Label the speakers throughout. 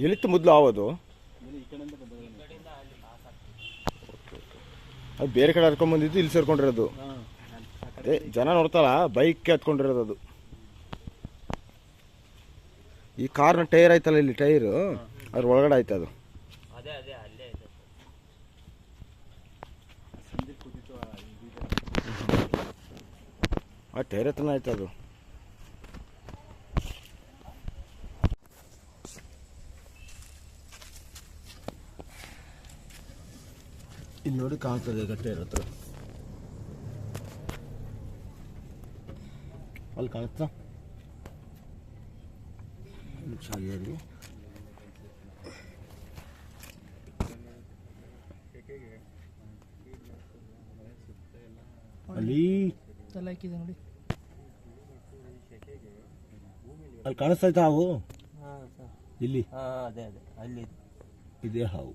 Speaker 1: ಎಲ್ಲಿತ್ತು ಮೊದಲು ಆವದು? ಅದು ಬೇರೆ ಕಡೆ ಹರ್ಕೊಂಡ್ಬಂದಿದ್ದು ಇಲ್ಲಿ ಸೇರ್ಕೊಂಡಿರೋದು. ಅದೇ ಜನ ನೋಡ್ತಾರ ಬೈಕ್ಗೆ ಹತ್ಕೊಂಡಿರೋದು ಅದು. ಈ ಕಾರ್ನ ಟೈರ್ ಆಯ್ತಲ್ಲ, ಇಲ್ಲಿ ಟೈರು ಅದ್ರ ಒಳಗಡೆ ಆಯ್ತು ಅದು. ಆ ಟೈರ್ ಹತ್ರನೇ ಆಯ್ತು ಅದು. ಇಲ್ಲಿ ನೋಡಿ ಕಾಣ್ತದೆ ಈಗ ಟೈರ್ ಹತ್ರ. ಅಲ್ಲಿ ಕಾಣುತ್ತಾ? ಶಾಲೆಯಲ್ಲಿ ಅಲ್ಲಿ
Speaker 2: ತಲಾಕಿದೆ ನೋಡಿ,
Speaker 1: ಅಲ್ಲಿ ಕಾಣಿಸ್ತಾಯ್ತಾ ಹಾವು? ಇಲ್ಲಿ
Speaker 2: ಅದೇ ಅದೇ ಅಲ್ಲಿ
Speaker 1: ಇದೇ ಹಾವು.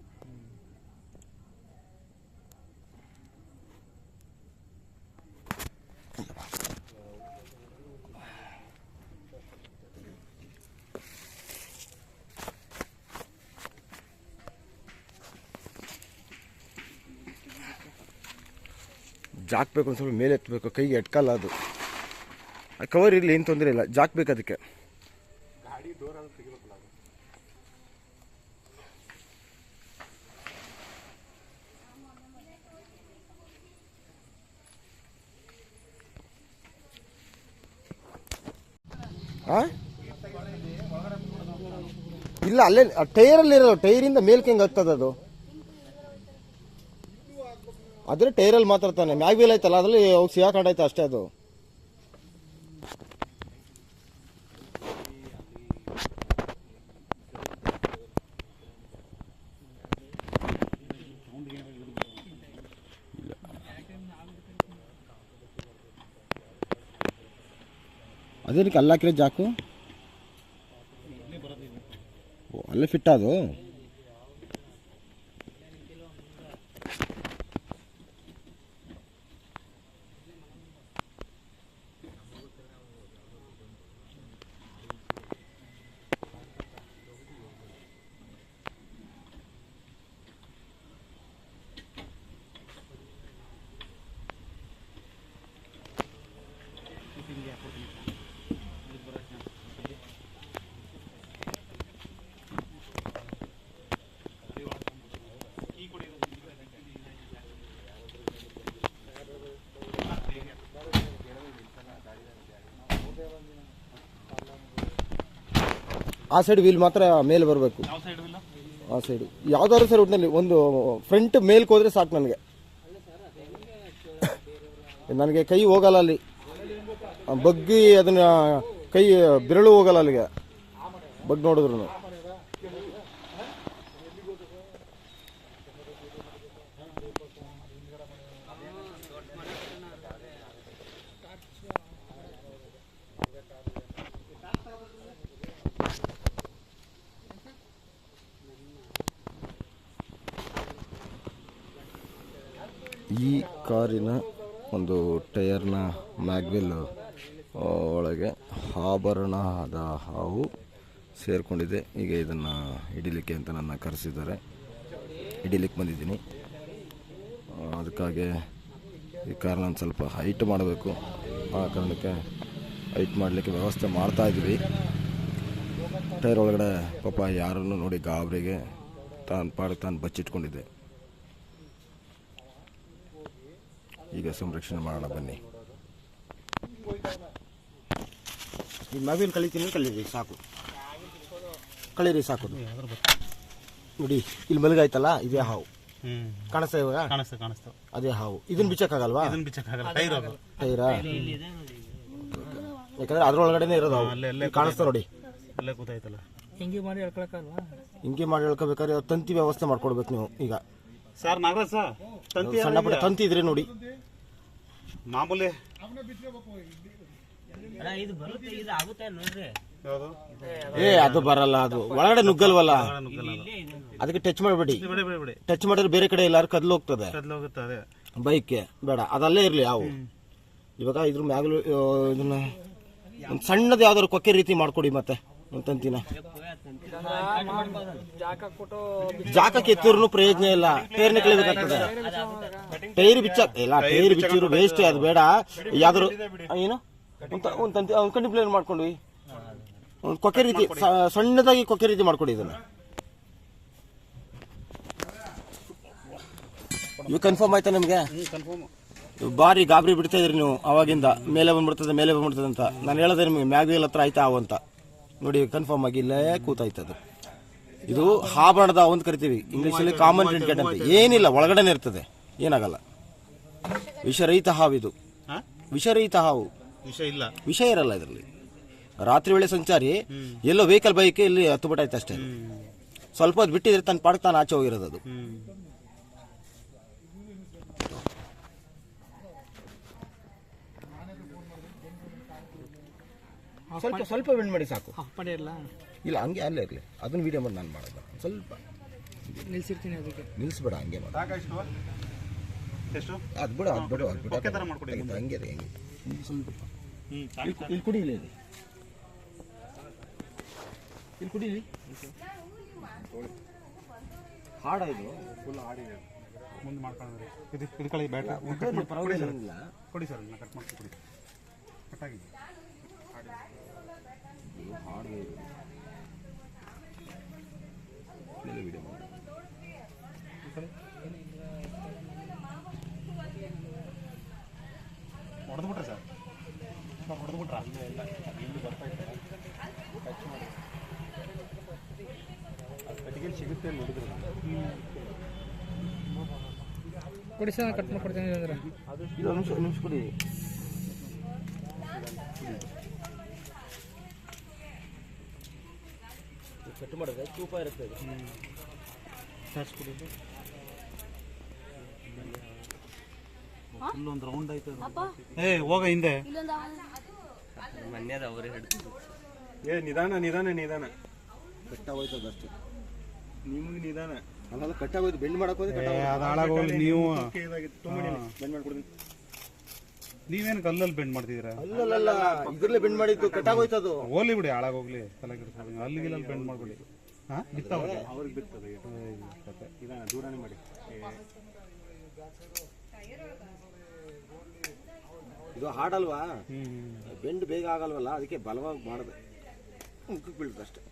Speaker 1: ಜಾಕ್ಬೇಕು, ಒಂದು ಸ್ವಲ್ಪ ಮೇಲೆ ಎತ್ತಬೇಕು, ಕೈಗೆ ಎಟ್ಕಲ್ಲ ಅದು. ಕವರ್ ಇರಲಿ, ಏನು ತೊಂದರೆ ಇಲ್ಲ, ಜಾಕ್ಬೇಕು ಅದಕ್ಕೆ. ಇಲ್ಲ, ಅಲ್ಲೇ ಟೈರಲ್ಲಿ ಇರೋದು, ಟೈರಿಂದ ಮೇಲ್ಕೆ ಹೆಂಗೆ ಆಗ್ತದೆ ಅದು? ಅದ್ರ ಟೈರಲ್ಲಿ ಮಾತ್ರ ತಾನೆ, ಮ್ಯಾಗ್ ವೀಲ್ ಆಯ್ತಲ್ಲ ಅದ್ರಲ್ಲಿ ಹೋಗಿ ಸಿಗಾಕೊಂಡಾಯ್ತು ಅಷ್ಟೇ ಅದು. ಅದೇನಕ್ಕೆ ಅಲ್ಲಾಕಿರೋ ಜಾಕು? ಅಲ್ಲೇ ಫಿಟ್ ಅದು. ಆ ಸೈಡ್ ವೀಲ್ ಮಾತ್ರ ಮೇಲೆ ಬರಬೇಕು. ಆ ಸೈಡು ಯಾವ್ದಾದ್ರು ಸರ್ ಒಟ್ಟಿನಲ್ಲಿ ಒಂದು ಫ್ರಂಟ್ ಮೇಲ್ಗೆ ಹೋದ್ರೆ ಸಾಕು ನನಗೆ. ನನಗೆ ಕೈ ಹೋಗಲ್ಲ ಅಲ್ಲಿ, ಬಗ್ಗಿ ಅದನ್ನ ಕೈ ಬೆರಳು ಹೋಗಲ್ಲ ಅಲ್ಲಿಗೆ ಬಗ್ ನೋಡಿದ್ರು. ಈ ಕಾರಿನ ಒಂದು ಟೈರ್ನ ಮ್ಯಾಗ್ವಿಲ್ ಒಳಗೆ ಆಭರಣದ ಹಾವು ಸೇರಿಕೊಂಡಿದೆ. ಈಗ ಇದನ್ನು ಹಿಡಿಲಿಕ್ಕೆ ಅಂತ ನನ್ನ ಕರೆಸಿದ್ದಾರೆ, ಹಿಡಿಲಿಕ್ಕೆ ಬಂದಿದ್ದೀನಿ. ಅದಕ್ಕಾಗಿ ಈ ಕಾರನ್ನ ಒಂದು ಸ್ವಲ್ಪ ಹೈಟ್ ಮಾಡಬೇಕು. ಆ ಕಾರಣಕ್ಕೆ ಹೈಟ್ ಮಾಡಲಿಕ್ಕೆ ವ್ಯವಸ್ಥೆ ಮಾಡ್ತಾಯಿದ್ವಿ. ಟೈರ್ ಒಳಗಡೆ ಪಾಪ ಯಾರನ್ನು ನೋಡಿ ಗಾಬರಿಗೆ ತಾನು ಪಾಡಿಗೆ ತಾನು ಬಚ್ಚಿಟ್ಕೊಂಡಿದ್ದೆ. ಈಗ ಸಂರಕ್ಷಣೆ ಮಾಡೋಣ ಬನ್ನಿ. ಈ ಮ್ಯಾಗ್ವಿಲ್ ಕಲಿತೀನಿ, ಕಲೀರಿ ಸಾಕು, ಕಳೀರಿ ಸಾಕು. ನೋಡಿ ಇಲ್ಲಿ ಮಲಗಾಯ್ತಲ್ಲ, ಇದೇ ಹಾವು ಕಾಣಿಸ್ತಾ ಇವಾಗ? ಕಾಣಿಸ್ತಾ ಅದೇ ಹಾವು. ಇದನ್ನ ಬಿಚ್ಚಕ್ಕಾಗಲ್ವಾ? ಟೈರಾ? ಯಾಕಂದ್ರೆ ಅದ್ರೊಳಗಡೆನೆ ಇರೋದು ಹಾವು. ಕಾಣಿಸ್ತಾ ನೋಡಿ,
Speaker 2: ಹಿಂಗೆ ಮಾಡಿ ಹೇಳ್ಕೊಳಕ್ಕಲ್ವಾ?
Speaker 1: ಹಿಂಗೆ ಮಾಡಿ ಹೇಳ್ಕೋಬೇಕಾದ್ರೆ ತಂತಿ ವ್ಯವಸ್ಥೆ ಮಾಡ್ಕೊಡ್ಬೇಕು ನೀವು. ಈಗ
Speaker 3: ಸರ್ ನಾಗರಾಜ್ ಸರ್,
Speaker 1: ಸಣ್ಣ ಪುಟ್ಟ ತಂತಿ ಇದ್ರೆ ನೋಡಿ,
Speaker 3: ಮಾಮೂಲಿ
Speaker 1: ಅದು ಬರಲ್ಲ, ಅದು ಒಳಗಡೆ ನುಗ್ಗಲ್ವಲ್ಲ, ಅದಕ್ಕೆ ಟಚ್ ಮಾಡಬೇಡಿ. ಟಚ್ ಮಾಡಿದ್ರೆ ಬೇರೆ ಕಡೆ ಎಲ್ಲಾರು ಕದ್ಲು ಹೋಗ್ತದೆ ಬೈಕ್ಗೆ, ಬೇಡ, ಅದಲ್ಲೇ ಇರ್ಲಿ ಹಾವು. ಇವಾಗ ಇದ್ರ ಮ್ಯಾಗಲು ಇದನ್ನ ಒಂದು ಸಣ್ಣದು ಯಾವ್ದಾದ್ರು ಕೊಕ್ಕೆ ರೀತಿ ಮಾಡ್ಕೊಡಿ, ಮತ್ತೆ ಒಂದು ತಂತಿನ ಜಾಕಕ್ಕೆ ಎತ್ತಿರೂ ಪ್ರಯೋಜನ ಇಲ್ಲ, ಟೈರ್ನ ಕಳಿಬೇಕಾಗ್ತದೆ. ಟೈರ್ ಬಿಚ್ಚಿದ್ರು ವೇಸ್ಟ್, ಅದು ಬೇಡ. ಯಾವ್ದಾದ್ರು ಏನು ಒಂದು ಕಂಟಿಪ್ಲೇರ್ ಮಾಡ್ಕೊಂಡ್ವಿ, ಒಂದು ಕೊಕ್ಕೆ ರೀತಿ ಸಣ್ಣದಾಗಿ ಕೊಕ್ಕೆ ರೀತಿ ಮಾಡ್ಕೊಡಿ ಇದನ್ನ. ಇವು ಕನ್ಫರ್ಮ್ ಆಯ್ತಾ ನಿಮ್ಗೆ? ಬಾರಿ ಗಾಬರಿ ಬಿಡ್ತಾ ಇದ್ರಿ ನೀವು ಅವಾಗಿಂದ, ಮೇಲೆ ಬಂದ್ಬಿಡ್ತದೆ ಅಂತ. ನಾನು ಹೇಳೋದೇ ನಿಮಗೆ ಮ್ಯಾಗ್ವೇಲ್ ಹತ್ರ ಆಯ್ತಾ ಅವು ಅಂತ. ನೋಡಿ ಕನ್ಫರ್ಮ್ ಆಗಿ ಇಲ್ಲೇ ಕೂತಾಯ್ತದು. ಇದು ಹಾಬಾಣದ ಹಾವು ಅಂತ ಕರಿತೀವಿ, ಇಂಗ್ಲಿಷಲ್ಲಿ ಕಾಮನ್ ಟ್ರಿನ್ಕೆಟ್ ಅಂತ. ಏನಿಲ್ಲ, ಒಳಗಡೆನೆ ಇರ್ತದೆ, ಏನಾಗಲ್ಲ. ವಿಷರಹಿತ ಹಾವು ಇದು, ವಿಷರಹಿತ ಹಾವು. ವಿಷ ಇರಲ್ಲ ಇದರಲ್ಲಿ. ರಾತ್ರಿ ವೇಳೆ ಸಂಚಾರಿ, ಎಲ್ಲೋ ವೆಹಿಕಲ್ ಬೈಕ್ ಇಲ್ಲಿ ಹತ್ತು ಬಿಟ್ಟಾಯ್ತು ಅಷ್ಟೇ. ಸ್ವಲ್ಪ ಹೊತ್ತು ಬಿಟ್ಟಿದ್ರೆ ತನ್ನ ಪಾಡಕ್ಕೆ ತಾನು ಆಚೆ ಹೋಗಿರೋದು ಅದು. ಸ್ವಲ್ಪ ಬೆಂಡ್ ಮಾಡಿ ಸಾಕು. ಇಲ್ಲ ಹಂಗೆ ಅಲ್ಲೇ ಇರಲಿ, ಅದನ್ನ ವಿಡಿಯೋ ಮಾಡಿ ನಾನು ಮಾಡೋದು. ಸ್ವಲ್ಪ
Speaker 2: ನಿಲ್ಸಿರ್ತೀನಿ, ಅದಕ್ಕೆ
Speaker 1: ನಿಲ್ಲಿಸ್ಬೇಡ, ಹಂಗೆ ಮಾಡಿ. ಅದು ಬಿಡು ಹಂಗೆ ರೀ, ಹಂಗೆ ಸ್ವಲ್ಪ ಇಲ್ಲಿ ಕುಡಿಲಿ, ಇಲ್ಲಿ ಕುಡೀಲಿ. ಹಾಡ ಇದು ಫುಲ್ ಹಾಡಿದೆ.
Speaker 3: ಮುಂದೆ ಮಾಡ್ಕೊಂಡ್ರೆ ಇದು ಕಳಿ ಬ್ಯಾಟ್ರಿ
Speaker 1: ಪರವಾಗಿಲ್ಲ.
Speaker 3: ಕೊಡಿ ಸರ್, ಕಟ್ ಮಾಡ್ತೀನಿ, ಕೊಡಿ. ಕಟ್ಟಾಗಿದೆ
Speaker 1: ಹಾಡು ವಿಡಿಯೋ ಮಾಡಿ.
Speaker 3: ಹೊಡೆದ್ಬಿಟ್ರೆ ಸರ್, ಹೊಡೆದ್ಬಿಟ್ರ ಇಲ್ಲ ಇಲ್ಲಿ ಬರ್ತಾ ಇದ್ದಾರೆ. ಟಚ್ ಮಾಡಿ ಅದು ಕಟ್ಟಿಗೆ ಸಿಗುತ್ತೆ ನೋಡಿದ್ರೆ
Speaker 2: ಕೊಡಿ ಸರ್, ಕಟ್ ಮಾಡ್ಕೊಡ್ತೀನಿ. ಅಂದ್ರೆ
Speaker 1: ಇದು ನಿಮಿಷ ಕೊಡಿ. ಕಟ್ ಮಾಡಿದ್ರೆ ತೂಪ ಇರುತ್ತೆ.
Speaker 3: ಫುಲ್ ಒಂದು ರೌಂಡ್ ಆಯ್ತು. ಏ ಹೋಗ ಹಿಂದೆ.
Speaker 2: ಮನ್ಯದ ಅವರೇ ಹಿಡ್ತಿದ್ರು.
Speaker 3: ನಿಧಾನ
Speaker 1: ಕಟ್ಟಾಗೋಯ್ತದ ಅಷ್ಟೇ.
Speaker 3: ನಿಮಗೆ ನಿಧಾನ
Speaker 1: ಅಲ್ಲ, ಕಟ್ಟಾಗೋಯ್ತು. ಬೆಂಡ್ ಮಾಡಕ್ ಹೋದ್ರೆ
Speaker 3: ಅದು ಹಾಳಾಗೋಗಿ ನೀವು ಬೆಂಡ್ ಮಾಡ್ಕೊಡ್ತೀನಿ. ನೀವೇನು ಕಲ್ಲಲ್ಲಿ ಬೆಂಡ್ ಮಾಡ್ತಿದ್ದೀರಾ?
Speaker 1: ಅಲ್ಲಲ್ಲ, ಇದ್ರಲ್ಲೇ ಬೆಂಡ್ ಮಾಡಿದ್ದು, ಕಟ್ಟಾಗೋಯ್ತದು.
Speaker 3: ಹೋಗ್ಲಿ ಬಿಡಿ, ಹಾಳಾಗೋಗ್ಲಿ, ತಲೆ ಕೆಡಿಸ್ಕೊಳ್ಳಿ. ಅಲ್ಲಿಗೆಲ್ಲ ಬೆಂಡ್ ಮಾಡ್ಬಿಡಿ. ಅವ್ರಿಗೆ ಬಿರ್ತದೆ. ಇದಾನ ದೂರನೇ ಮಾಡಿ.
Speaker 1: ಇದು ಹಾಡಲ್ವಾ, ಬೆಂಡ್ ಬೇಗ ಆಗಲ್ವಲ್ಲ, ಅದಕ್ಕೆ ಬಲವಾಗಿ ಮಾಡಿದೆ, ಮುಖಕ್ಕೆ ಬೀಳ್ತದೆ ಅಷ್ಟೇ.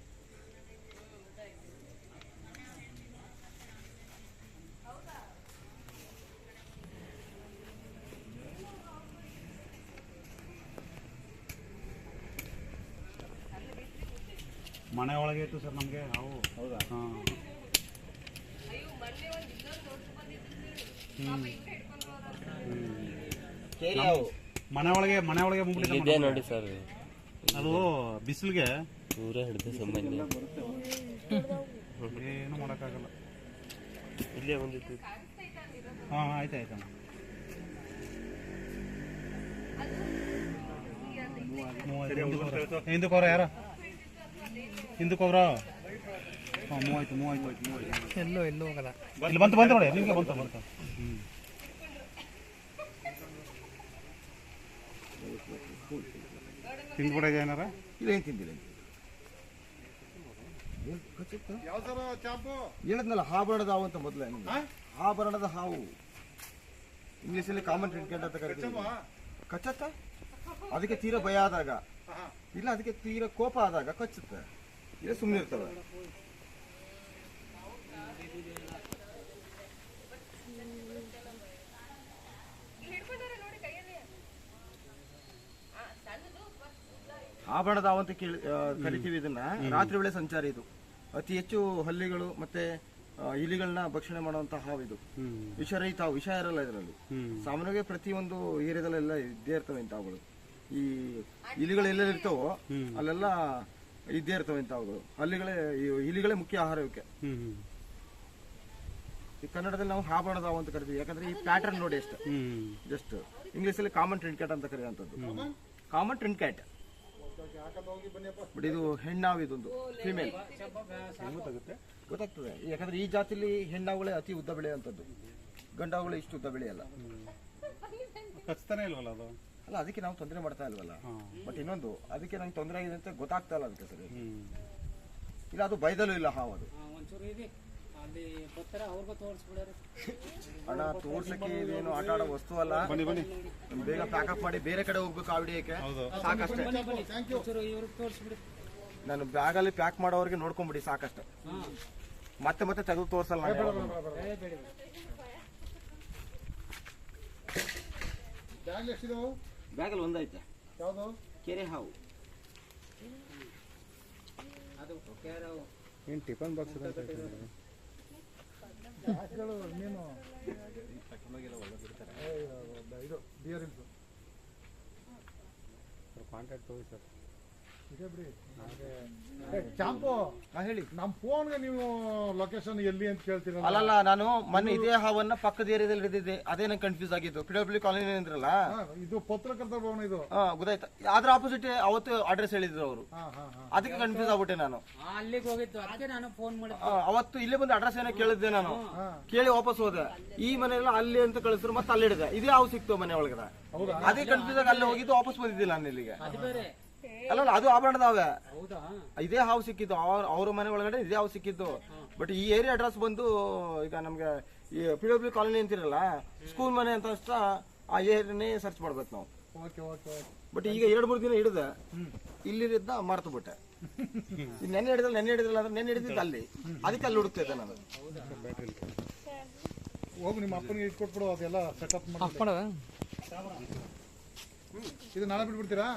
Speaker 3: ಮನೆ ಒಳಗೆ ಇತ್ತು ಸರ್ ನಮಗೆ. ನಾವು ಹೌದಾ? ಹಾಂ. ಮನೆ ಒಳಗೆ
Speaker 2: ಇದೆ ನೋಡಿ ಸರ್,
Speaker 3: ಅದು ಬಿಸಿಲಿಗೆ
Speaker 2: ಪೂರ ಹಿಡಿದು ಸುಮ್ಮನೆ
Speaker 3: ಏನು ಮಾಡೋಕ್ಕಾಗಲ್ಲ.
Speaker 2: ಇಲ್ಲೇ ಬಂದಿತ್ತು.
Speaker 3: ಹಾಂ ಆಯ್ತಣ್ಣ. ಹಿಂದಕ್ಕೋರ ಯಾರ ಹಿಂದಕ್ಕೋಗ್ರ? ಹಾಂ, ಮೂವಾಯ್ತು.
Speaker 2: ಎಲ್ಲೋ ಹೋಗಲ್ಲ.
Speaker 3: ಇಲ್ಲಿ ಬಂತು ನೋಡಿ, ನಿಮಗೆ ಬಂತು. ತಿಂದ್ಬಿಡ ಏನಾರ?
Speaker 1: ಇಲ್ಲ, ಏನು ತಿಂದಿಲ್ಲ. ಹೇಳಿದ್ನಲ್ಲ, ಹಾಬರಣದ ಹಾವು ಅಂತ. ಮೊದಲೇ ಹಾಬರಣದ ಹಾವು ಇಂಗ್ಲೀಷಲ್ಲಿ ಕಾಮನ್ ಟ್ರಿನ್ಕೆಟ್ ಅಂತ ಕರಿತೀವಿ. ಕಚ್ಚತ್ತ? ಅದಕ್ಕೆ ತೀರಾ ಭಯ ಆದಾಗ, ಇಲ್ಲ ಅದಕ್ಕೆ ತೀರಾ ಕೋಪ ಆದಾಗ ಕಚ್ಚುತ್ತೆ, ಇಲ್ಲ ಸುಮ್ಮನೆ ಇರ್ತವೆ. ಆಭರಣದ ಹಾವು ಅಂತ ಕರಿತೀವಿ ಇದನ್ನ. ರಾತ್ರಿ ವೇಳೆ ಸಂಚಾರಿ ಇದು. ಅತಿ ಹೆಚ್ಚು ಹಲ್ಲಿಗಳು ಮತ್ತೆ ಇಲಿಗಳನ್ನ ಭಕ್ಷಣೆ ಮಾಡುವಂತ ಹಾವು ಇದು. ವಿಷರಹಿತ ಹಾವು, ವಿಷ ಇರಲ್ಲ ಇದರಲ್ಲಿ. ಸಾಮಾನ್ಯವಾಗಿ ಪ್ರತಿಯೊಂದು ಏರಿಯಾದಲ್ಲೆಲ್ಲ ಇದ್ದೇ ಇರ್ತವೆ ಇಂತ ಹಾವುಗಳು. ಈ ಇಲಿಗಳು ಎಲ್ಲೆಲ್ಲಿ ಇರ್ತಾವೋ ಅಲ್ಲೆಲ್ಲ ಇದ್ದೇ ಇರ್ತವೆ ಇಂತ ಹಾವುಗಳು. ಇಲಿಗಳೇ ಮುಖ್ಯ ಆಹಾರ ಇವಕ್ಕೆ. ಈ ಕನ್ನಡದಲ್ಲಿ ನಾವು ಹಾಬಾಣದ ಹಾವು ಅಂತ ಕರಿತೀವಿ, ಯಾಕಂದ್ರೆ ಈ ಪ್ಯಾಟರ್ನ್ ನೋಡಿ ಅಷ್ಟೇ. ಜಸ್ಟ್ ಇಂಗ್ಲಿಷಲ್ಲಿ ಕಾಮನ್ ಟ್ರಿನ್ಕೆಟ್ ಅಂತ ಕರೆಯುವಂಥದ್ದು. ಕಾಮನ್ ಟ್ರಿನ್ಕೆಟ್. ಬಟ್ ಇದು ಹೆಣ್ಣಾವು, ಇದೊಂದು ಫಿಮೇಲ್. ಗೊತ್ತಾಗ್ತದೆ, ಯಾಕಂದ್ರೆ ಈ ಜಾತಿಲಿ ಹೆಣ್ಣಾವುಗಳೇ ಅತಿ ಉದ್ದ ಬೆಳೆಯುವಂಥದ್ದು, ಗಂಡಾವುಗಳೇ ಇಷ್ಟು ಉದ್ದ ಬೆಳೆಯಲ್ಲ.
Speaker 3: ಕಚ್ತಾನೆ ಇಲ್ವಲ್ಲ ಅದು?
Speaker 1: ಅಲ್ಲ, ಅದಕ್ಕೆ ನಾವು ತೊಂದರೆ ಮಾಡ್ತಾ ಇಲ್ವಲ್ಲ. ಬಟ್ ಇನ್ನೊಂದು, ಅದಕ್ಕೆ ನಂಗೆ ತೊಂದರೆ ಆಗಿದೆ ಅಂತ ಗೊತ್ತಾಗ್ತಾ ಇಲ್ಲ ಅದಕ್ಕೆ ಸರಿ. ಇಲ್ಲ ಅದು ಬೈದಲ್ಲೂ ಇಲ್ಲ ಹಾವು ಅದು
Speaker 4: ಒಂಚೂರು ಇದೆ ಅಲ್ಲಿ ಬರ್ತಾರ ಅವ್ರಿಗೂ ತೋರಿಸ್ಬಿಡೋರು.
Speaker 1: ಅಣ್ಣ ತೋರ್ಸಕ್ಕೆ ಇದೇನು ಆಟ ಆಡೋ ವಸ್ತು ಅಲ್ಲ.
Speaker 3: ಬನ್ನಿ
Speaker 1: ಬೇಗ ಪ್ಯಾಕಪ್ ಮಾಡಿ ಬೇರೆ ಕಡೆ ಹೋಗ್ಬೇಕು ಆ ವಿಡಿಯೋಕ್ಕೆ ಸಾಕಷ್ಟೇ.
Speaker 4: ಒಂಚೂರು ಇವ್ರಿಗೆ ತೋರಿಸ್ಬಿಡಿ.
Speaker 1: ನಾನು ಬ್ಯಾಗಲ್ಲಿ ಪ್ಯಾಕ್ ಮಾಡೋರಿಗೆ ನೋಡ್ಕೊಂಬಿಡಿ ಸಾಕಷ್ಟೇ. ಮತ್ತೆ ತೆಗೆದು ತೋರ್ಸಲ್ಲ ನಾನು.
Speaker 3: ಬ್ಯಾಗ್ ಎಷ್ಟಿದಾವು?
Speaker 1: ಬ್ಯಾಗಲ್ಲಿ ಒಂದೈತೆ.
Speaker 3: ಯಾವುದು?
Speaker 1: ಕೆರೆ ಹಾವು.
Speaker 4: ಅದು ಕೇರವು
Speaker 3: ಏನು ಟಿಫನ್ ಬಾಕ್ಸ್ ಇದೆ ನೀನು ಇದು ಬಿಯರ್ ಇಲ್ಸು ಕಾಂಟ್ಯಾಕ್ಟ್ ಹೋಗಿ ಸರ್ ಇದೆ ಬಿಡಿ. ಚಾಂಪು
Speaker 1: ಹೇಳಿ.
Speaker 3: ನಮ್ಮ ಫೋನ್ಗೆ ನೀವು ಲೊಕೇಶನ್ ಎಲ್ಲಿ ಅಂತ ಕೇಳ್ತೀರಲ್ಲ.
Speaker 1: ಅಲ್ಲಲ್ಲ, ನಾನು ಮೊನ್ನೆ ಇದೇ ಹಾವನ್ನ ಪಕ್ಕದ ಏರಿಯಾದಲ್ಲಿ ಹಿಡಿದಿದ್ದೆ. ಅದೇ ನಂಗೆ ಕನ್ಫ್ಯೂಸ್ ಆಗಿದ್ದು. PW ಕಾಲೋನಿ ಅಂದ್ರಲ್ಲ,
Speaker 3: ಇದು ಪತ್ರಕರ್ತರ ಭವನ ಇದು.
Speaker 1: ಗೊತ್ತಾಯ್ತು. ಅದ್ರ ಆಪೋಸಿಟ್ ಅವತ್ತು ಅಡ್ರೆಸ್ ಹೇಳಿದ್ರು ಅವರು. ಅದಕ್ಕೆ ಕನ್ಫ್ಯೂಸ್ ಆಗ್ಬಿಟ್ಟೆ ನಾನು.
Speaker 4: ಅಲ್ಲಿಗೆ ಹೋಗಿತ್ತು, ಅದಕ್ಕೆ ನಾನು ಫೋನ್ ಮಾಡಿದ್ದೆ.
Speaker 1: ಅವತ್ತು ಇಲ್ಲೇ ಬಂದು ಅಡ್ರೆಸ್ ಏನೋ ಕೇಳಿದ್ದೆ ನಾನು. ಕೇಳಿ ವಾಪಸ್ ಹೋದೆ. ಈ ಮನೆಯಲ್ಲ ಅಲ್ಲಿ ಅಂತ ಕಳಿಸಿದ್ರು, ಮತ್ತೆ ಅಲ್ಲಿ ಹಿಡಿದೆ. ಇದೇ ಹಾವು ಸಿಕ್ತು ಮನೆ ಒಳಗಡೆ. ಅದೇ ಕನ್ಫ್ಯೂಸ್ ಆಗಿ ಅಲ್ಲಿ ಹೋಗಿದ್ದು, ವಾಪಸ್ ಬಂದಿದ್ದಿಲ್ಲ ನಾನು ಇಲ್ಲಿಗೆ.
Speaker 4: ಅದು ಬೇರೆ
Speaker 1: ಅಲ್ಲಲ್ಲ, ಅದು ಆಭರಣದಾವೆ.
Speaker 4: ಹೌದಾ?
Speaker 1: ಇದೇ ಹಾವು ಸಿಕ್ಕಿದ್ದು. ಅವ್ರ ಮನೆ ಒಳಗಡೆ ಇದೇ ಹಾವು ಸಿಕ್ಕಿದ್ದು. ಬಟ್ ಈ ಏರಿಯಾ ಅಡ್ರೆಸ್ ಬಂದು ಈಗ ನಮ್ಗೆ ಈ PW ಕಾಲೋನಿ ಅಂತಿರಲ್ಲ, ಸ್ಕೂಲ್ ಮನೆ ಅಂತ ಅಷ್ಟ ಆ ಏರಿಯಾನೇ ಸರ್ಚ್ ಮಾಡ್ಬೇಕು ನಾವು. ಬಟ್ ಈಗ 2-3 ದಿನ ಹಿಡಿದೆ, ಇಲ್ಲಿದ್ದ ಮರ್ತು ಬಿಟ್ಟೆ. ನೆನ್ನೆ ಹಿಡಿದ್ರಲ್ಲ ಅಂದ್ರೆ ನೆನ್ನೆ ಹಿಡಿದಿದ್ದು ಅಲ್ಲಿ. ಅದಕ್ಕೆ ಅಲ್ಲಿ ಹುಡುಕ್ತಿದ್ದೆ ನಾನು.
Speaker 3: ಹೋಗಿ ನಿಮ್ಮ ಅಪ್ಪನಿಗೆ ಇಟ್ಕೊಟ್ಬಿಡು, ಅದೆಲ್ಲ ಸೆಟಪ್ ಮಾಡಿ. ಇದು ನಾಳೆ ಬಿಟ್ಬಿಡ್ತೀರಾ?